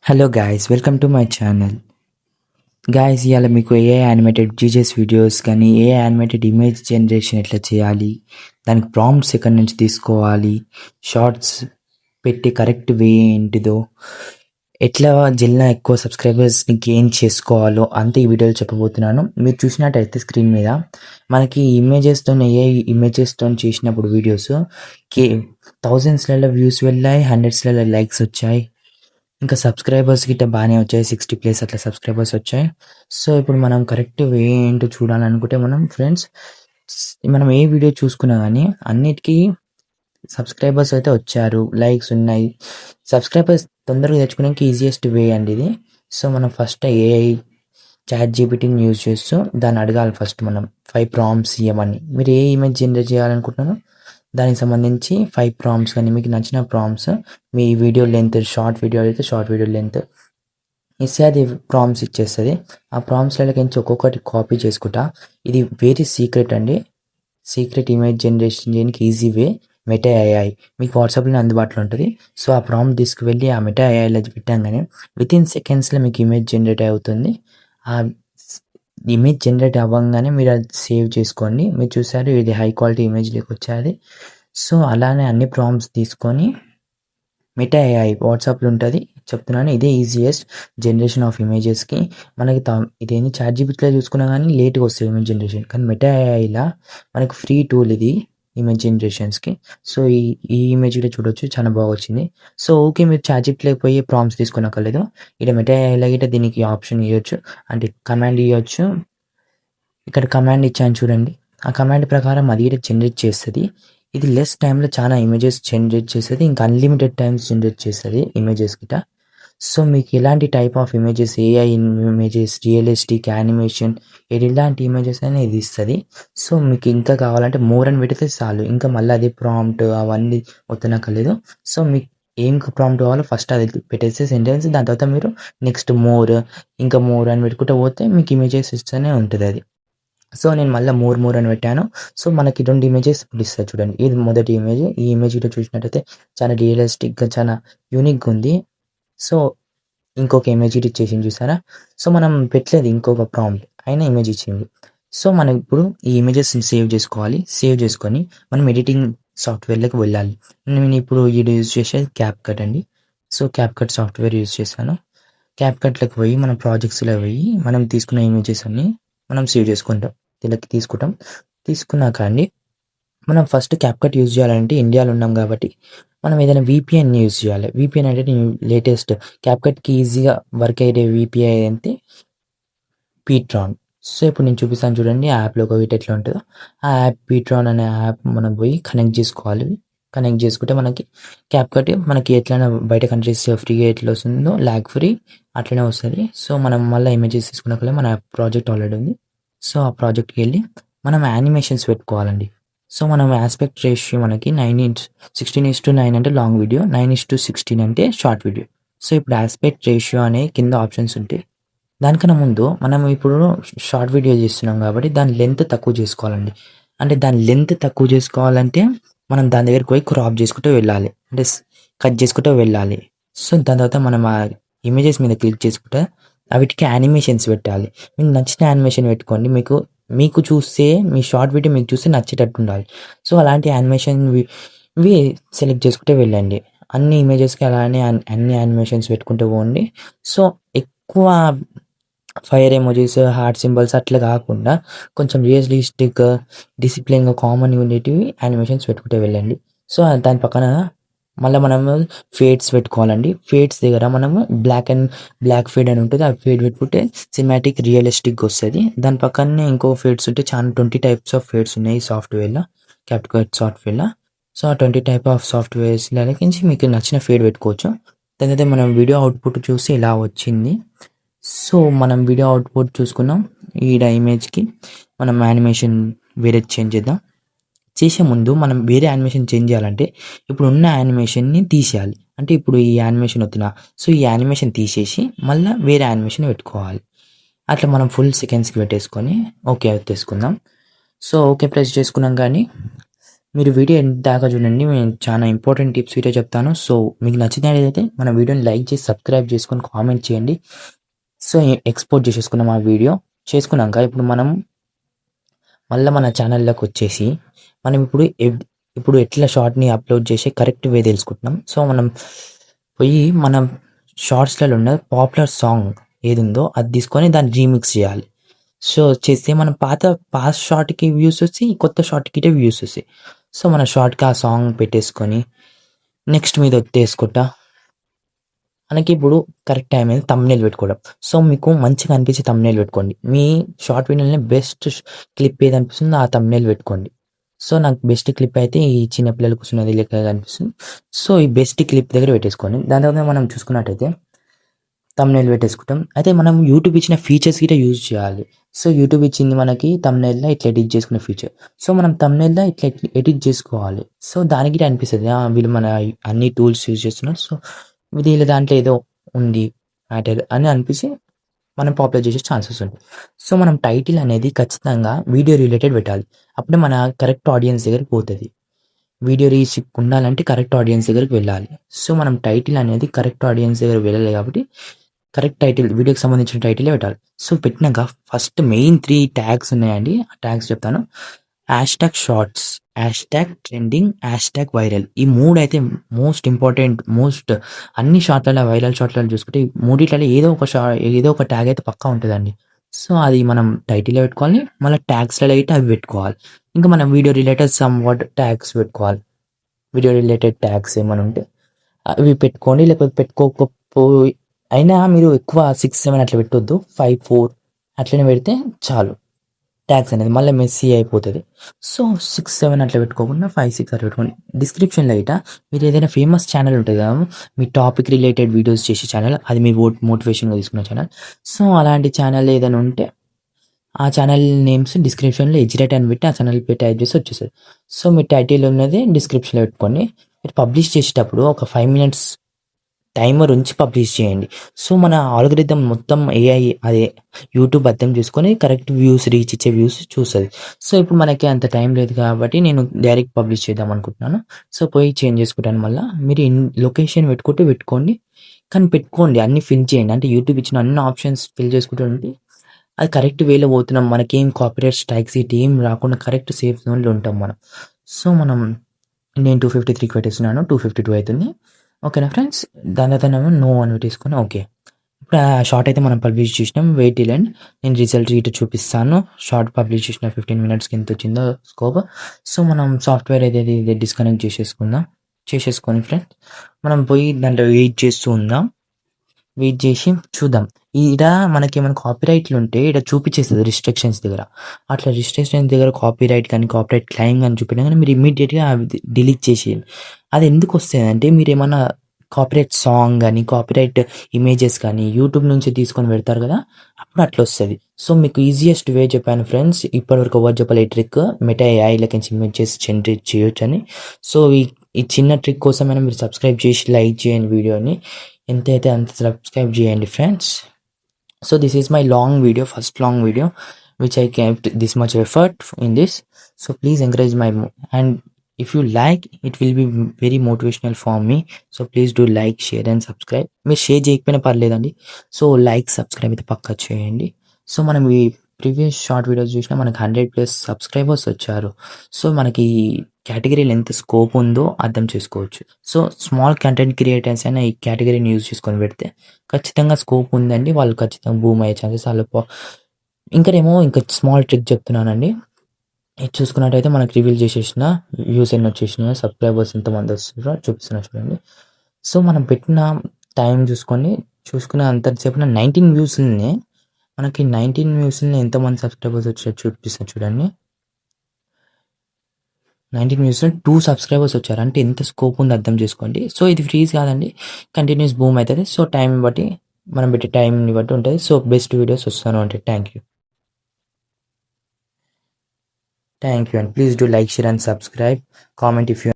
Hello guys, welcome to my channel. Guys, ఇవాళ మీకు AI animated జీజెస్ videos కానీ AI animated image generation ఎట్లా చేయాలి, దానికి ప్రాంప్ట్స్ ఎక్కడి నుంచి తీసుకోవాలి, షార్ట్స్ పెట్టి కరెక్ట్ వే ఏంటిదో, ఎట్లా జిల్లా ఎక్కువ సబ్స్క్రైబర్స్ని గెయిన్ చేసుకోవాలో అంతే ఈ వీడియోలో చెప్పబోతున్నాను. మీరు చూసినట్టయితే స్క్రీన్ మీద మనకి ఇమేజెస్తో ఏఐ ఇమేజెస్తో చేసినప్పుడు వీడియోస్ థౌజండ్స్లలో వ్యూస్ వెళ్ళాయి, హండ్రెడ్స్లలో లైక్స్ వచ్చాయి, ఇంకా సబ్స్క్రైబర్స్ గిట్ట బాగానే వచ్చాయి, 60+ అట్లా సబ్స్క్రైబర్స్ వచ్చాయి. సో ఇప్పుడు మనం కరెక్ట్ వే ఏంటో చూడాలనుకుంటే మనం ఫ్రెండ్స్ మనం ఏ వీడియో చూసుకున్నా కానీ అన్నిటికీ సబ్స్క్రైబర్స్ అయితే వచ్చారు, లైక్స్ ఉన్నాయి. సబ్స్క్రైబర్స్ తొందరగా తెచ్చుకోవడానికి ఈజియెస్ట్ వే అండి ఇది. సో మనం ఫస్ట్ ఏఐ చాట్ జీపీటీని యూజ్ చేస్తూ దాన్ని అడగాలి. ఫస్ట్ మనం 5 ప్రాంప్ట్స్ ఇవ్వమని. మీరు ఏ ఇమేజ్ జనరేట్ చేయాలనుకుంటున్నారో దానికి సంబంధించి 5 ప్రాంప్ట్స్ కానీ మీకు నచ్చిన ప్రాంప్ట్స్, మీ వీడియో లెంత్, షార్ట్ వీడియో అయితే షార్ట్ వీడియో లెంత్ ఇస్తే అది ప్రాంప్ట్స్ ఇచ్చేస్తుంది. ఆ ప్రాంప్ట్స్లకి ఒక్కొక్కటి కాపీ చేసుకుంటా. ఇది వెరీ సీక్రెట్ అండి. సీక్రెట్ ఇమేజ్ జనరేషన్ చేయడానికి ఈజీ వే మెటా ఏఐ మీకు వాట్సాప్లో అందుబాటులో ఉంటుంది. సో ఆ ప్రాంప్ట్ తీసుకువెళ్ళి ఆ మెటా ఏఐలో పెట్టంగానే వితిన్ సెకండ్స్లో మీకు ఇమేజ్ జనరేట్ అవుతుంది. ఆ ఇమేజ్ జనరేట్ అవ్వగానే మీరు అది సేవ్ చేసుకోండి. మీరు చూసారు, ఇది హై క్వాలిటీ ఇమేజ్లోకి వచ్చేది. సో అలానే అన్ని ప్రాంప్ట్స్ తీసుకొని మెటా ఏఐ వాట్సాప్లో ఉంటుంది, చెప్తున్నాను. ఇదే ఈజియెస్ట్ జనరేషన్ ఆఫ్ ఇమేజెస్కి. మనకి ఇదేంటి చాట్ జీపీటీలో చూసుకున్నా కానీ లేట్గా వస్తుంది ఇమేజ్ జనరేషన్, కానీ మెటా ఏఐలా మనకు ఫ్రీ టూల్ ఇది ఇమేజ్ జనరేషన్స్కి. సో ఈ ఇమేజ్ కూడా చూడొచ్చు, చాలా బాగా వచ్చింది. సో ఓకే, మీరు చాట్ జీపీటీలోకి పోయి ప్రాంప్ట్స్ తీసుకునక్కర్లేదు. ఇక్కడ మెటా ఏఐలో గిట్ట దీనికి ఆప్షన్ ఇవ్వచ్చు, అంటే కమాండ్ ఇవ్వచ్చు. ఇక్కడ కమాండ్ ఇచ్చాను చూడండి, ఆ కమాండ్ ప్రకారం అది కూడా జనరేట్ చేస్తుంది. ఇది లెస్ టైంలో చాలా ఇమేజెస్ జనరేట్ చేస్తుంది, ఇంకా అన్లిమిటెడ్ టైమ్స్ జనరేట్ చేస్తుంది ఇమేజెస్ గిట్ట. సో మీకు ఎలాంటి type of images, AI images, realistic, animation, ఎలాంటి ఇమేజెస్ అయినా ఇది ఇస్తుంది. సో మీకు ఇంకా కావాలంటే మోర్ అని పెడితే చాలు, ఇంకా మళ్ళీ అదే ప్రాంప్ట్ అవన్నీ వద్దనక్కర్లేదు. సో మీకు ఏం ప్రాంప్ట్ కావాలో ఫస్ట్ అది పెట్టేస్తే సెంటెన్స్, దాని తర్వాత మీరు నెక్స్ట్ మోర్, ఇంకా మోర్ అని పెట్టుకుంటూ పోతే మీకు ఇమేజెస్ ఇస్తూనే ఉంటుంది అది. సో నేను మళ్ళీ మోర్ అని పెట్టాను. సో మనకి 2 ఇమేజెస్ ఇస్తుంది చూడండి. ఇది మొదటి ఇమేజ్. ఈ ఇమేజ్ కూడా చూసినట్టయితే చాలా రియలిస్టిక్గా, చాలా యూనిక్గా ఉంది. సో ఇంకొక ఇమేజ్ ఇచ్చేసింది చూసారా. సో మనం పెట్టలేదు ఇంకొక ప్రాంప్ట్, అయినా ఇమేజ్ ఇచ్చింది. సో మనం ఇప్పుడు ఈ ఇమేజెస్ని సేవ్ చేసుకోవాలి. సేవ్ చేసుకొని మనం ఎడిటింగ్ సాఫ్ట్వేర్లోకి వెళ్ళాలి. నేను ఇప్పుడు ఇది యూజ్ చేసేది క్యాప్కట్ అండి. సో క్యాప్కట్ సాఫ్ట్వేర్ యూజ్ చేశాను. క్యాప్కట్లోకి పోయి మన ప్రాజెక్ట్స్లో పోయి మనం తీసుకున్న ఇమేజెస్ అన్ని మనం సేవ్ చేసుకుంటాం. దీనికి తీసుకున్నాక అండి మనం ఫస్ట్ క్యాప్కట్ యూజ్ చేయాలంటే ఇండియాలో ఉన్నాం కాబట్టి మనం ఏదైనా VPN యూజ్ చేయాలి. VPN అంటే లేటెస్ట్ క్యాప్కట్కి ఈజీగా వర్క్ అయ్యే VPN అంటే పీట్రాన్. సో ఇప్పుడు నేను చూపిస్తాను చూడండి, ఆ యాప్లోకి పోయి ఎట్లా ఉంటుందో. ఆ యాప్ పీట్రాన్ అనే యాప్ మనం పోయి కనెక్ట్ చేసుకోవాలి. కనెక్ట్ చేసుకుంటే మనకి క్యాప్కట్ మనకి ఎట్లైనా బయట కంట్రీస్ ఫ్రీగా ఎట్లా వస్తుందో ల్యాగ్ ఫ్రీ అట్లనే వస్తుంది. సో మనం మళ్ళీ ఇమేజెస్ తీసుకున్నాక మన ప్రాజెక్ట్ ఆల్రెడీ ఉంది. సో ఆ ప్రాజెక్ట్కి వెళ్ళి మనం యానిమేషన్స్ పెట్టుకోవాలండి. సో మనం ఆస్పెక్ట్ రేషియో మనకి 16:9 అంటే లాంగ్ వీడియో, 9:16 అంటే షార్ట్ వీడియో. సో ఇప్పుడు ఆస్పెక్ట్ రేషియో అనే కింద ఆప్షన్స్ ఉంటాయి. దానికన్నా ముందు మనం ఇప్పుడు షార్ట్ వీడియో చేస్తున్నాం కాబట్టి దాని లెంత్ తక్కువ చేసుకోవాలండి. అంటే దాని లెంత్ తక్కువ చేసుకోవాలంటే మనం దాని దగ్గరికి పోయి క్రాప్ చేసుకుంటూ వెళ్ళాలి, అంటే కట్ చేసుకుంటూ వెళ్ళాలి. సో దాని తర్వాత మనం ఆ ఇమేజెస్ మీద క్లిక్ చేసుకుంటే వీటికి యానిమేషన్స్ పెట్టాలి. మీకు నచ్చిన యానిమేషన్ పెట్టుకోండి. మీకు చూస్తే మీ షార్ట్ వీడియో మీకు చూస్తే నచ్చేటట్టు ఉండాలి. సో అలాంటి యానిమేషన్ సెలెక్ట్ చేసుకుంటే వెళ్ళండి. అన్ని ఇమేజెస్కి అలానే అన్ని యానిమేషన్స్ పెట్టుకుంటూ పోండి. సో ఎక్కువ ఫైర్ ఎమోజీస్, హార్ట్ సింబల్స్ అట్లా కాకుండా కొంచెం రియలిస్టిక్, డిసిప్లిన్గా కామన్ ఉండేటివి యానిమేషన్స్ పెట్టుకుంటూ వెళ్ళండి. సో దాని పక్కన మళ్ళీ మనము ఫేడ్స్ పెట్టుకోవాలండి. ఫేడ్స్ దగ్గర మనము బ్లాక్ ఫేడ్ అని ఉంటుంది. ఆ ఫేడ్ పెట్టుకుంటే సినిమాటిక్ రియలిస్టిక్గా వస్తుంది. దాని పక్కనే ఇంకో ఫేడ్స్ ఉంటే చాలా 20 టైప్స్ ఆఫ్ ఫేడ్స్ ఉన్నాయి సాఫ్ట్వేర్లో, క్యాప్కట్ సాఫ్ట్వేర్లో. సో ఆ 20 టైప్ ఆఫ్ సాఫ్ట్వేర్స్లోకి మీకు నచ్చిన ఫేడ్ పెట్టుకోవచ్చు. తర్వాత మనం వీడియో అవుట్పుట్ చూసి ఇలా వచ్చింది. సో మనం వీడియో అవుట్పుట్ చూసుకున్నాం. ఈడ ఇమేజ్కి మనం యానిమేషన్ వేరే చేంజ్ చేసే ముందు మనం వేరే యానిమేషన్ చేంజ్ చేయాలంటే ఇప్పుడు ఉన్న యానిమేషన్ని తీసేయాలి. అంటే ఇప్పుడు ఈ యానిమేషన్ వద్దునా, సో ఈ యానిమేషన్ తీసేసి మళ్ళీ వేరే యానిమేషన్ పెట్టుకోవాలి. అట్లా మనం ఫుల్ సెకండ్స్కి పెట్టేసుకొని ఓకే పెట్టేసుకుందాం. సో ఓకే ప్రెస్ చేసుకున్నాం కానీ మీరు వీడియో ఎండ్ దాకా చూడండి. నేను చాలా ఇంపార్టెంట్ టిప్స్ వీడియో చెప్తాను. సో, మీకు నచ్చినట్లయితే మన వీడియోని లైక్ చేసి, సబ్స్క్రైబ్ చేసుకొని, కామెంట్ చేయండి. సో, ఎక్స్‌పోర్ట్ చేసేసుకున్నాం ఆ వీడియో. చేసుకున్నాక ఇప్పుడు మనం మళ్ళా మన ఛానల్‌లోకొచ్చేసి మనం ఇప్పుడు ఎట్లా షార్ట్‌ని అప్‌లోడ్ చేసి కరెక్ట్ వే తెలుసుకుంటున్నాం. సో, మనం పోయి మనం షార్ట్స్‌లలో ఉన్న పాపులర్ సాంగ్ ఏదుందో అది తీసుకొని దాన్ని రీమిక్స్ చేయాలి. సో, చేస్తే మనం పాస్ట్ షార్ట్‌కి వ్యూస్ వస్తాయి. కొత్త షార్ట్‌కి వ్యూస్ వస్తాయి. సో, మన షార్ట్‌కి ఆ సాంగ్ పెట్టేసుకొని నెక్స్ట్ మీద ఒత్తేసుకుంటా మనకిప్పుడు కరెక్ట్ టైం అయింది థంబ్‌నెయిల్ పెట్టుకోవడం. సో, మీకు మంచిగా అనిపించే థంబ్‌నెయిల్ పెట్టుకోండి. మీ షార్ట్ వీడియోలోనే బెస్ట్ క్లిప్ ఏదనిపిస్తుందో ఆ థంబ్‌నెయిల్ పెట్టుకోండి. సో, నాకు బెస్ట్ క్లిప్ అయితే ఈ చిన్న పిల్లలు కూర్చున్నది లెక్క కనిపిస్తుంది. సో, ఈ బెస్ట్ క్లిప్ దగ్గర పెట్టేసుకోండి. దాని తర్వాత మనం చూసుకున్నట్టయితే థంబ్‌నెయిల్ పెట్టేసుకుంటాం. అయితే మనం యూట్యూబ్ ఇచ్చిన ఫీచర్స్ గిట్ట యూజ్ చేయాలి. సో, యూట్యూబ్ ఇచ్చింది మనకి థంబ్‌నెయిల్‌లో ఇట్లా ఎడిట్ చేసుకునే ఫీచర్. సో, మనం థంబ్‌నెయిల్‌లో ఇట్లా ఎడిట్ చేసుకోవాలి. సో, దానికి గిట్ట అనిపిస్తది. వీళ్ళు మన అన్ని టూల్స్ యూజ్ చేస్తున్నారు. సో, వీళ్ళ దాంట్లో ఏదో ఉంది మ్యాటర్ అని అనిపించి మనం పాపులర్ చేసే ఛాన్సెస్ ఉంటాయి. సో, మనం టైటిల్ అనేది ఖచ్చితంగా వీడియో రిలేటెడ్ పెట్టాలి. అప్పుడే మన కరెక్ట్ ఆడియన్స్ దగ్గరికి పోతది. వీడియో రీచ్ ఉండాలంటే కరెక్ట్ ఆడియన్స్ దగ్గరికి వెళ్ళాలి. సో, మనం టైటిల్ అనేది కరెక్ట్ ఆడియన్స్ దగ్గరికి వెళ్ళాలి కాబట్టి కరెక్ట్ టైటిల్ వీడియోకి సంబంధించిన టైటిలే పెట్టాలి. సో, పెట్టినాక ఫస్ట్ మెయిన్ 3 ట్యాగ్స్ ఉన్నాయండి. ఆ ట్యాగ్స్ చెప్తాను. Hashtag shorts, hashtag trending, hashtag viral. ఈ 3 అయితే మోస్ట్ ఇంపార్టెంట్. అన్ని షార్ట్‌లలో వైరల్ షార్ట్‌లలో చూసుకుంటే ఈ మూడిట్లలో ఏదో ఒక ట్యాగ్ అయితే పక్కా ఉంటదండి. సో, అది మనం టైటిల్‌లో పెట్టుకోవాలి. మళ్ళా ట్యాగ్స్‌లలో అయితే అవి పెట్టుకోవాలి. ఇంకా మనం వీడియో రిలేటెడ్ సమ్‌వాట్ ట్యాగ్స్ పెట్టుకోవాలి. వీడియో రిలేటెడ్ ట్యాగ్స్ ఏమైనా ఉంటే అవి పెట్టుకోండి. లేకపోతే పెట్టుకోకపోయి అయినా మీరు ఎక్కువ 6, 7 అట్లా పెట్టొద్దు. 5, 4 అట్లనే పెడితే చాలు. ట్యాగ్స్ అనేది మళ్ళీ మెస్సీ అయిపోతది. సో, 6, 7 అట్లా పెట్టుకోకుండా 5, 6 అట్లా పెట్టుకోండి. డిస్క్రిప్షన్‌లో మీరు ఏదైనా ఫేమస్ ఛానల్ ఉంటది కదా! మీ టాపిక్ రిలేటెడ్ వీడియోస్ చేసే ఛానల్ అది మీ మోటివేషన్‌గా తీసుకున్న ఛానల్. సో, అలాంటి ఛానల్ ఏదైనా ఉంటే ఆ ఛానల్ నేమ్స్ డిస్క్రిప్షన్‌లో ఎగ్జిట్ అని పెట్టి ఆ ఛానల్ పేరు టైప్ చేస్తే వచ్చేస్తది. సో, మీ టైటిల్ ఉన్నది డిస్క్రిప్షన్‌లో పెట్టుకోండి. మీరు పబ్లిష్ చేసేటప్పుడు ఒక 5 మినిట్స్ టైమర్ ఉంచి పబ్లిష్ చేయండి. సో, మన ఆల్గోరిథం మొత్తం ఏఐ అదే యూట్యూబ్ అర్థం చేసుకొని కరెక్ట్ రీచ్ ఇచ్చే వ్యూస్ చూస్తది. సో, ఇప్పుడు మనకి అంత టైం లేదు కాబట్టి నేను డైరెక్ట్ పబ్లిష్ చేద్దాం అనుకుంటున్నాను. సో, పోయి చేంజ్ చేసుకుంటాను మళ్ళా. మీరు లొకేషన్ పెట్టుకోండి. కానీ పెట్టుకోండి అన్నీ ఫిల్ చేయండి. అంటే యూట్యూబ్ ఇచ్చిన అన్ని ఆప్షన్స్ ఫిల్ చేసుకుంటూ ఉంటే అది కరెక్ట్ వేలో పోతున్నాం. మనకేం కాపీరైట్ స్ట్రైక్స్ ఏం రాకుండా కరెక్ట్ సేఫ్ జోన్‌లో ఉంటాం మనం. సో, నేను 253కి పెట్టేస్తున్నాను. 252 అయితుంది. ఓకేనా ఫ్రెండ్స్. దాని తర్వాతనేమో నో అని పెట్టేసుకొని ఓకే. ఇప్పుడు ఆ షార్ట్ అయితే మనం పబ్లిష్ చేసినాం. Wait till end. నేను రిజల్ట్ ఇటు చూపిస్తాను. షార్ట్ పబ్లిష్ చేసిన 15 మినిట్స్‌కి ఎంత వచ్చిందో స్కోప్. సో, మనం సాఫ్ట్‌వేర్ ఏదైతే ఇది డిస్కనెక్ట్ చేసేసుకొని ఫ్రెండ్స్ మనం పోయి దాంట్లో వెయిట్ చేస్తూ ఉందాం. వెయిట్ చేసి చూద్దాం. ఈడ మనకేమైనా కాపీరైట్‌లుంటే ఈడ చూపిచ్చేస్తది రిస్ట్రిక్షన్స్ దగ్గర. అట్లా రిస్ట్రిక్షన్స్ దగ్గర కాపీరైట్ కానీ, కాపీరైట్ క్లెయిమ్ గాని చూపినా గాని మీరు ఇమ్మీడియేట్‌గా అవి డిలీట్ చేసేయండి. అదెందుకొస్తదంటే మీరేమన్నా కాపీరైట్ సాంగ్ గాని, కాపీరైట్ ఇమేజెస్ కానీ యూట్యూబ్ నుంచి తీసుకొని పెడతారు కదా! అప్పుడు అట్లొస్తది. సో, మీకు ఈజియెస్ట్ వే చెప్పాను ఫ్రెండ్స్. ఇప్పటివరకు ఎవరు చెప్పలే ఈ ట్రిక్. మెటా ఏఐలకించి ఇమేజెస్ జనరేట్ చేయొచ్చని. సో, ఈ చిన్న ట్రిక్ కోసమైనా మీరు సబ్స్క్రైబ్ చేసి లైక్ చేయండి వీడియోని. ఎంతైతే అంత సబ్స్క్రైబ్ చేయండి friends. So this is my long video, first long video which I kept this much effort in this. So please encourage and if you like it will be very motivational for me. So please do like, share and subscribe. మీరు share చేయకపోయినా పర్లేదండి. So like, subscribe అయితే పక్కా చేయండి. So మనం ఈ previous short videos చూసినా మనకి 100+ subscribers వచ్చారు. సో మనకి కేటగిరీలో ఎంత స్కోప్ ఉందో అర్థం చేసుకోవచ్చు. సో స్మాల్ కంటెంట్ క్రియేటర్స్ అయినా ఈ కేటగిరీని యూజ్ చేసుకొని పెడితే ఖచ్చితంగా స్కోప్ ఉందండి. వాళ్ళు ఖచ్చితంగా బూమ్ అయ్యే ఛాన్సెస్ ఇంకా స్మాల్ ట్రిక్ చెప్తున్నానండి. ఇది చూసుకున్నట్టయితే మనకు రివీల్ చేసేసిన వ్యూస్ ఎన్ని వచ్చేసినాయో, సబ్స్క్రైబర్స్ ఎంతమంది వస్తున్నారో చూపిస్తున్నా చూడండి. సో మనం పెట్టిన టైం చూసుకున్న అంతసేపున 19 వ్యూస్‌ని మనకి 19 వ్యూస్‌ని ఎంతమంది సబ్స్క్రైబర్స్ వచ్చారో చూపిస్తా చూడండి. 19 వ్యూస్‌లో 2 సబ్స్క్రైబర్స్ వచ్చారు. అంటే ఎంత స్కోప్ ఉందో అర్థం చేసుకోండి. సో ఇది ఫ్రీజ్ కాదండి. కంటిన్యూస్ బూమ్ అయితది. సో టైం బట్టి మనం పెట్టే టైంని బట్టి ఉంటది. సో బెస్ట్ వీడియోస్ వస్తాను అంటే thank you and please do like, share and subscribe. Comment if you